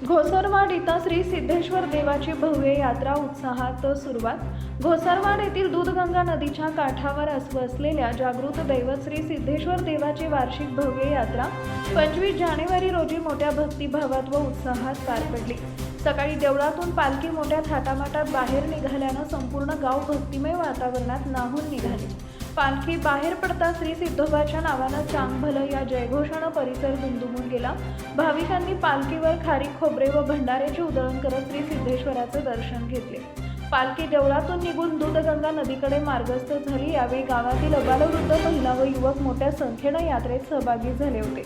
घोसरवाड इथं श्री सिद्धेश्वर देवाची भव्य यात्रा उत्साहात सुरुवात। घोसरवाड येथील दूधगंगा नदीच्या काठावर वसलेल्या जागृत दैवत श्री सिद्धेश्वर देवाची वार्षिक भव्य यात्रा 25 जानेवारी रोजी मोठ्या भक्तिभावात व उत्साहात पार पडली। सकाळी देवळातून पालखी मोठ्या थाटामाटात बाहेर निघाल्यानं संपूर्ण गाव भक्तिमय वातावरणात न्हाऊन निघाले। पालखी बाहेर पडता श्री सिद्धोबाच्या नावानं चांग भलं या जयघोषानं परिसर दुमदुमून गेला। भाविकांनी पालखीवर खारीक खोबरे व भंडाऱ्याची उधळण करत श्री सिद्धेश्वराचे दर्शन घेतले। पालखी देवळातून निघून दूधगंगा नदीकडे मार्गस्थ झाली। यावेळी गावातील अबालवृद्ध, महिला व युवक मोठ्या संख्येनं यात्रेत सहभागी झाले होते।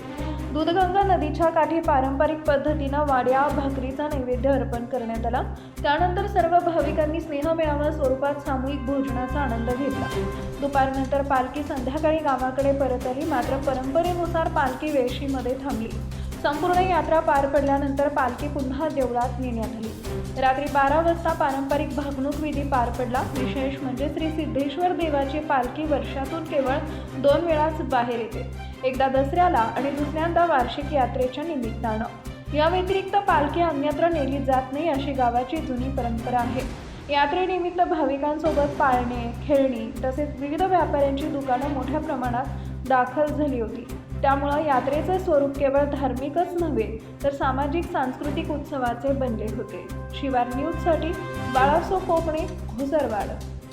दूधगंगा नदीच्या काठी पारंपरिक पद्धतीनं वाड्या भाकरीचा नैवेद्य अर्पण करण्यात आला। त्यानंतर सर्व भाविकांनी स्नेहमेळावा स्वरूपात सामूहिक भोजनाचा आनंद घेतला। दुपारनंतर पालखी संध्याकाळी गावाकडे परत आली, मात्र परंपरेनुसार पालखी वेशीमध्ये थांबली। संपूर्ण यात्रा पार पडल्यानंतर पालखी पुन्हा देवळात नेण्यात आली। रात्री 12 वाजता पारंपरिक भागणूक विधी पार पडला। विशेष म्हणजे श्री सिद्धेश्वर देवाची पालखी वर्षातून केवळ 2 वेळाच बाहेर येते, एकदा दसऱ्याला आणि दुसऱ्यांदा वार्षिक यात्रेच्या निमित्तानं। या व्यतिरिक्त पालखी अन्यत्र नेली जात नाही, अशी गावाची जुनी परंपरा आहे। यात्रेनिमित्त भाविकांसोबत पाळणे, खेळणी तसेच विविध व्यापाऱ्यांची दुकानं मोठ्या प्रमाणात दाखल झाली होती। त्यामुळे यात्रेचे स्वरूप केवळ धार्मिकच नव्हे तर सामाजिक सांस्कृतिक उत्सवाचे बनले होते। शिवार न्यूजसाठी बाळासो कोकणे, घोसरवाड।